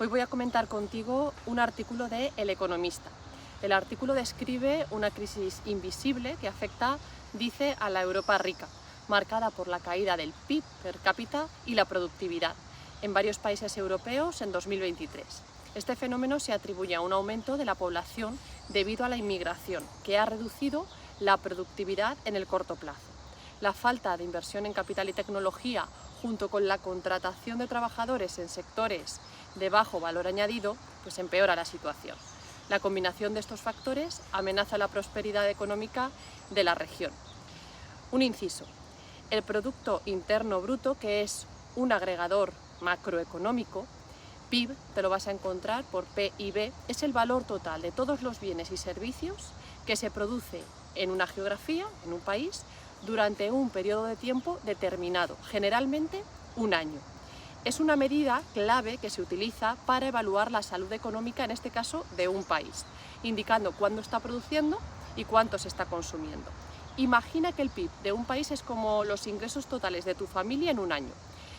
Hoy voy a comentar contigo un artículo de El Economista. El artículo describe una crisis invisible que afecta, dice, a la Europa rica, marcada por la caída del PIB per cápita y la productividad en varios países europeos en 2023. Este fenómeno se atribuye a un aumento de la población debido a la inmigración, que ha reducido la productividad en el corto plazo. La falta de inversión en capital y tecnología, junto con la contratación de trabajadores en sectores de bajo valor añadido, pues empeora la situación. La combinación de estos factores amenaza la prosperidad económica de la región. Un inciso. El Producto Interno Bruto, que es un agregador macroeconómico, PIB, te lo vas a encontrar por PIB, es el valor total de todos los bienes y servicios que se produce en una geografía, en un país, durante un periodo de tiempo determinado, generalmente un año. Es una medida clave que se utiliza para evaluar la salud económica, en este caso, de un país, indicando cuándo está produciendo y cuánto se está consumiendo. Imagina que el PIB de un país es como los ingresos totales de tu familia en un año.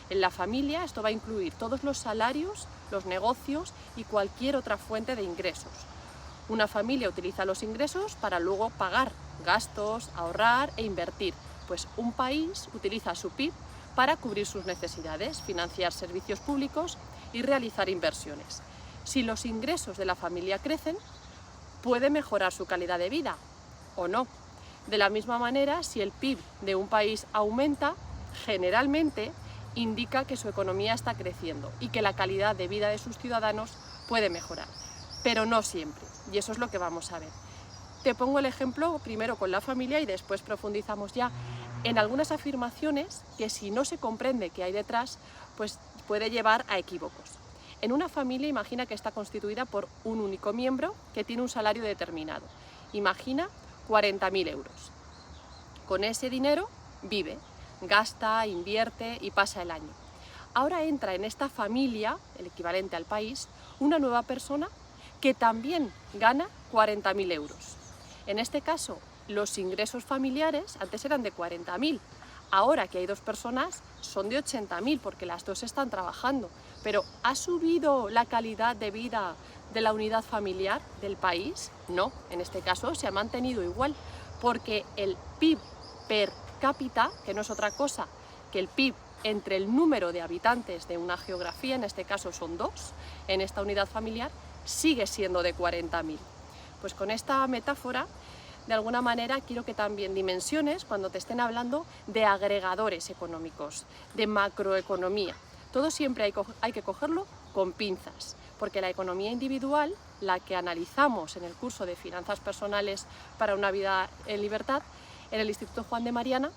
En la familia esto va a incluir todos los salarios, los negocios y cualquier otra fuente de ingresos. Una familia utiliza los ingresos para luego pagar gastos, ahorrar e invertir, pues un país utiliza su PIB para cubrir sus necesidades, financiar servicios públicos y realizar inversiones. Si los ingresos de la familia crecen, puede mejorar su calidad de vida o no. De la misma manera, si el PIB de un país aumenta, generalmente indica que su economía está creciendo y que la calidad de vida de sus ciudadanos puede mejorar, pero no siempre, y eso es lo que vamos a ver. Te pongo el ejemplo primero con la familia y después profundizamos ya en algunas afirmaciones que, si no se comprende qué hay detrás, pues puede llevar a equívocos. En una familia, imagina que está constituida por un único miembro que tiene un salario determinado. Imagina 40.000 euros. Con ese dinero vive, gasta, invierte y pasa el año. Ahora entra en esta familia, el equivalente al país, una nueva persona que también gana 40.000 euros. En este caso, los ingresos familiares antes eran de 40.000. Ahora que hay dos personas, son de 80.000 porque las dos están trabajando. Pero ¿ha subido la calidad de vida de la unidad familiar del país? No, en este caso se ha mantenido igual, porque el PIB per cápita, que no es otra cosa que el PIB entre el número de habitantes de una geografía, en este caso son dos, en esta unidad familiar, sigue siendo de 40.000. Pues con esta metáfora, de alguna manera, quiero que también dimensiones cuando te estén hablando de agregadores económicos, de macroeconomía. Todo siempre hay que cogerlo con pinzas, porque la economía individual, la que analizamos en el curso de Finanzas Personales para una vida en libertad, en el Instituto Juan de Mariana,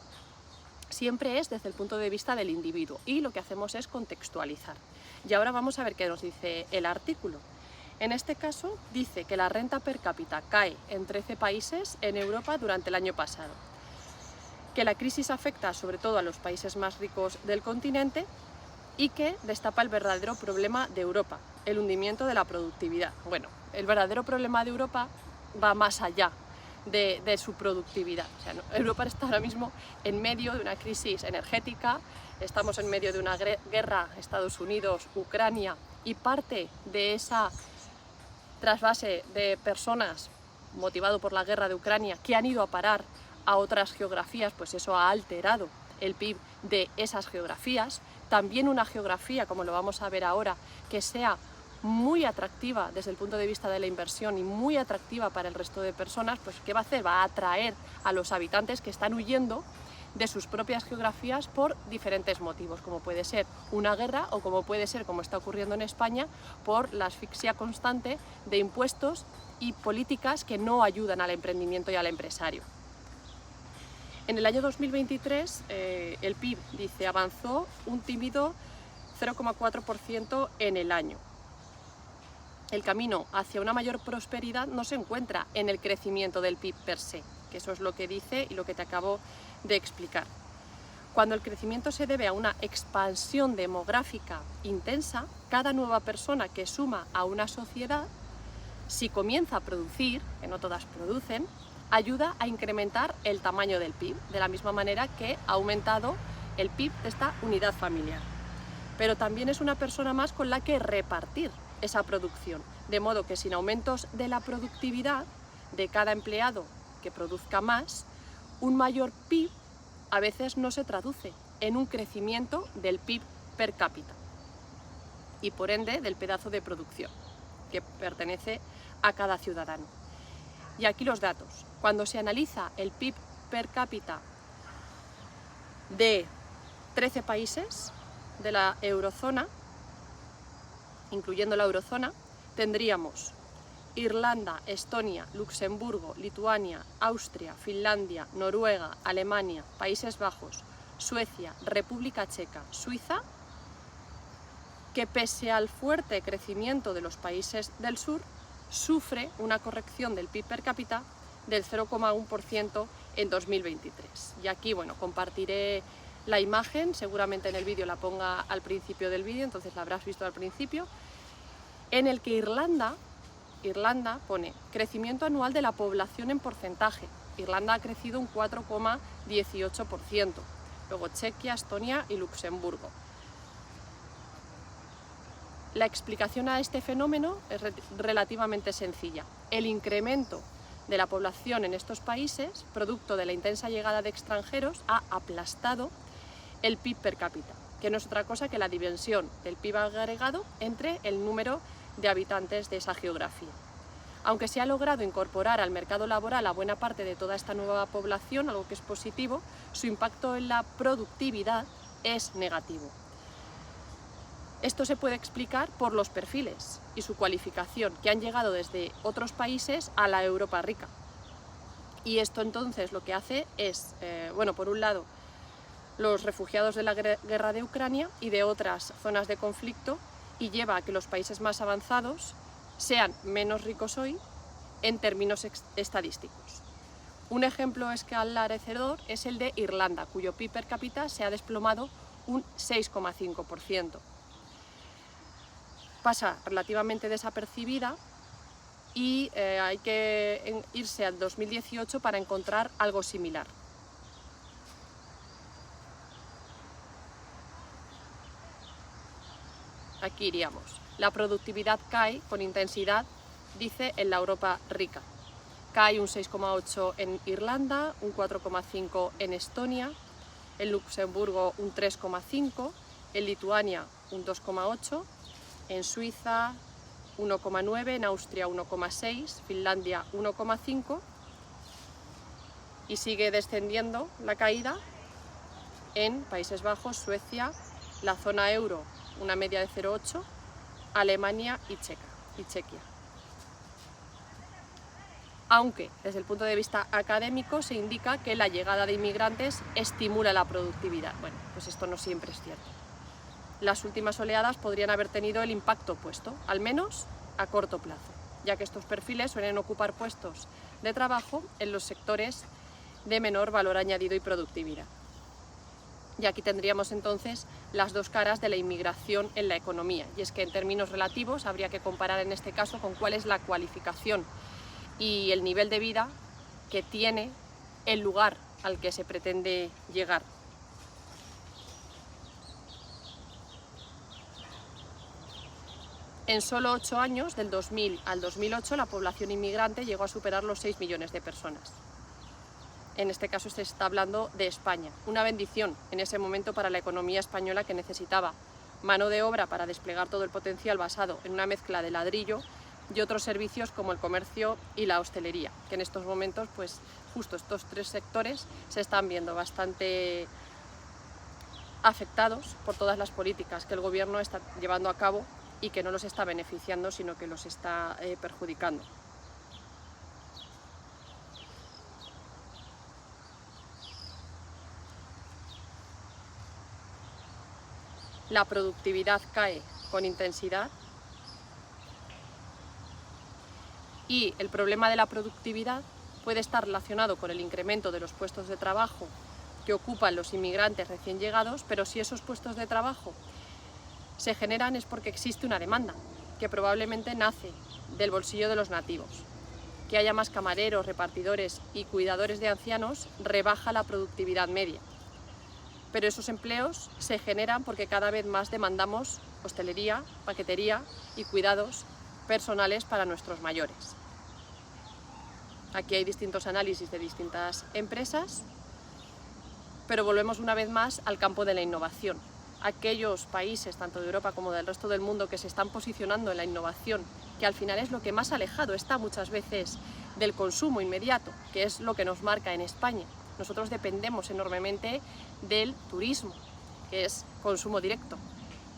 siempre es desde el punto de vista del individuo y lo que hacemos es contextualizar. Y ahora vamos a ver qué nos dice el artículo. En este caso dice que la renta per cápita cae en 13 países en Europa durante el año pasado, que la crisis afecta sobre todo a los países más ricos del continente y que destapa el verdadero problema de Europa, el hundimiento de la productividad. Bueno, el verdadero problema de Europa va más allá de su productividad. O sea, Europa está ahora mismo en medio de una crisis energética, estamos en medio de una guerra Estados Unidos-Ucrania y parte de esa trasvase de personas motivado por la guerra de Ucrania que han ido a parar a otras geografías, pues eso ha alterado el PIB de esas geografías. También una geografía, como lo vamos a ver ahora, que sea muy atractiva desde el punto de vista de la inversión y muy atractiva para el resto de personas, pues ¿qué va a hacer? Va a atraer a los habitantes que están huyendo de sus propias geografías por diferentes motivos, como puede ser una guerra o como puede ser, como está ocurriendo en España, por la asfixia constante de impuestos y políticas que no ayudan al emprendimiento y al empresario. En el año 2023 el PIB, dice, avanzó un tímido 0,4% en el año. El camino hacia una mayor prosperidad no se encuentra en el crecimiento del PIB per se, que eso es lo que dice y lo que te acabo de explicar. Cuando el crecimiento se debe a una expansión demográfica intensa, cada nueva persona que suma a una sociedad, si comienza a producir, que no todas producen, ayuda a incrementar el tamaño del PIB, de la misma manera que ha aumentado el PIB de esta unidad familiar. pero también es una persona más con la que repartir esa producción, de modo que sin aumentos de la productividad de cada empleado que produzca más, un mayor PIB a veces no se traduce en un crecimiento del PIB per cápita y por ende del pedazo de producción que pertenece a cada ciudadano. Y aquí los datos. Cuando se analiza el PIB per cápita de 13 países de la eurozona, incluyendo la eurozona, tendríamos Irlanda, Estonia, Luxemburgo, Lituania, Austria, Finlandia, Noruega, Alemania, Países Bajos, Suecia, República Checa, Suiza, que pese al fuerte crecimiento de los países del sur, sufre una corrección del PIB per cápita del 0,1% en 2023. Y aquí, bueno, compartiré la imagen, seguramente en el vídeo la ponga al principio del vídeo, entonces la habrás visto al principio, en el que Irlanda pone crecimiento anual de la población en porcentaje. Irlanda ha crecido un 4,18%, luego Chequia, Estonia y Luxemburgo. La explicación a este fenómeno es relativamente sencilla. El incremento de la población en estos países, producto de la intensa llegada de extranjeros, ha aplastado el PIB per cápita, que no es otra cosa que la dimensión del PIB agregado entre el número de habitantes de esa geografía. Aunque se ha logrado incorporar al mercado laboral a buena parte de toda esta nueva población, algo que es positivo, su impacto en la productividad es negativo. Esto se puede explicar por los perfiles y su cualificación, que han llegado desde otros países a la Europa rica. Y esto entonces lo que hace es, bueno, por un lado, los refugiados de la guerra de Ucrania y de otras zonas de conflicto, y lleva a que los países más avanzados sean menos ricos hoy en términos estadísticos. Un ejemplo esclarecedor es el de Irlanda, cuyo PIB per cápita se ha desplomado un 6,5%. Pasa relativamente desapercibida y hay que irse al 2018 para encontrar algo similar. Aquí iríamos. La productividad cae con intensidad, dice, en la Europa rica. Cae un 6,8 en Irlanda, un 4,5 en Estonia, en Luxemburgo un 3,5, en Lituania un 2,8, en Suiza 1,9, en Austria 1,6, Finlandia 1,5 y sigue descendiendo la caída en Países Bajos, Suecia, la zona euro una media de 0,8, Alemania y Chequia. Aunque desde el punto de vista académico se indica que la llegada de inmigrantes estimula la productividad. Bueno, pues esto no siempre es cierto. Las últimas oleadas podrían haber tenido el impacto opuesto, al menos a corto plazo, ya que estos perfiles suelen ocupar puestos de trabajo en los sectores de menor valor añadido y productividad. Y aquí tendríamos entonces las dos caras de la inmigración en la economía, y es que en términos relativos habría que comparar en este caso con cuál es la cualificación y el nivel de vida que tiene el lugar al que se pretende llegar. En solo 8 años, del 2000 al 2008, la población inmigrante llegó a superar los 6 millones de personas. En este caso se está hablando de España. Una bendición en ese momento para la economía española, que necesitaba mano de obra para desplegar todo el potencial basado en una mezcla de ladrillo y otros servicios como el comercio y la hostelería, que en estos momentos, pues justo estos tres sectores se están viendo bastante afectados por todas las políticas que el gobierno está llevando a cabo y que no los está beneficiando, sino que los está perjudicando. La productividad cae con intensidad y el problema de la productividad puede estar relacionado con el incremento de los puestos de trabajo que ocupan los inmigrantes recién llegados, pero si esos puestos de trabajo se generan es porque existe una demanda que probablemente nace del bolsillo de los nativos. Que haya más camareros, repartidores y cuidadores de ancianos rebaja la productividad media. pero esos empleos se generan porque cada vez más demandamos hostelería, paquetería y cuidados personales para nuestros mayores. Aquí hay distintos análisis de distintas empresas, pero volvemos una vez más al campo de la innovación. Aquellos países, tanto de Europa como del resto del mundo, que se están posicionando en la innovación, que al final es lo que más alejado está muchas veces del consumo inmediato, que es lo que nos marca en España. Nosotros dependemos enormemente del turismo, que es consumo directo.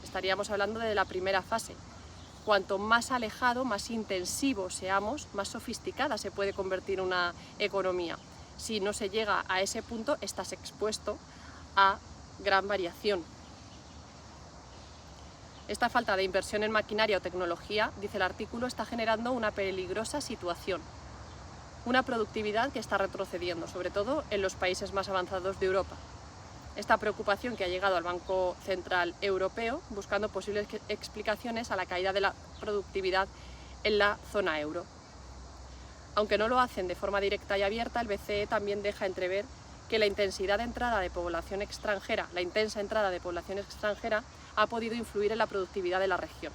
Estaríamos hablando de la primera fase. Cuanto más alejado, más intensivo seamos, más sofisticada se puede convertir una economía. Si no se llega a ese punto, estás expuesto a gran variación. Esta falta de inversión en maquinaria o tecnología, dice el artículo, está generando una peligrosa situación. Una productividad que está retrocediendo, sobre todo en los países más avanzados de Europa. Esta preocupación que ha llegado al Banco Central Europeo buscando posibles explicaciones a la caída de la productividad en la zona euro. Aunque no lo hacen de forma directa y abierta, el BCE también deja entrever que la intensa entrada de población extranjera ha podido influir en la productividad de la región.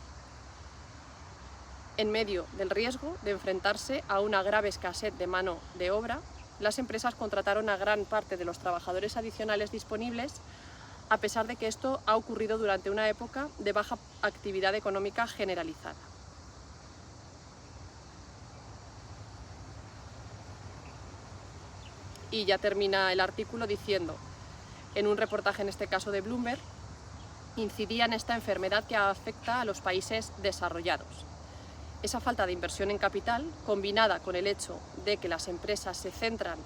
En medio del riesgo de enfrentarse a una grave escasez de mano de obra, las empresas contrataron a gran parte de los trabajadores adicionales disponibles, a pesar de que esto ha ocurrido durante una época de baja actividad económica generalizada. Y ya termina el artículo diciendo, en un reportaje en este caso de Bloomberg, incidía en esta enfermedad que afecta a los países desarrollados. Esa falta de inversión en capital, combinada con el hecho de que las empresas se centran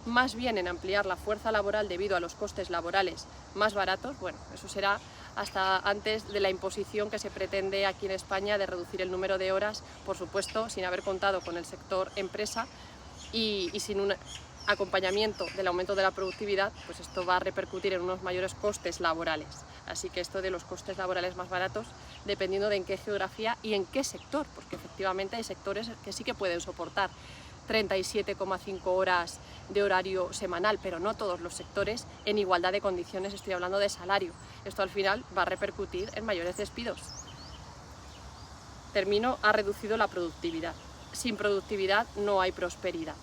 más bien en ampliar la fuerza laboral debido a los costes laborales más baratos, bueno, eso será hasta antes de la imposición que se pretende aquí en España de reducir el número de horas, por supuesto, sin haber contado con el sector empresa y sin un acompañamiento del aumento de la productividad, pues esto va a repercutir en unos mayores costes laborales. Así que esto de los costes laborales más baratos, dependiendo de en qué geografía y en qué sector, porque efectivamente hay sectores que sí que pueden soportar 37,5 horas de horario semanal, pero no todos los sectores en igualdad de condiciones, estoy hablando de salario. Esto al final va a repercutir en mayores despidos. Termino, ha reducido la productividad. Sin productividad no hay prosperidad.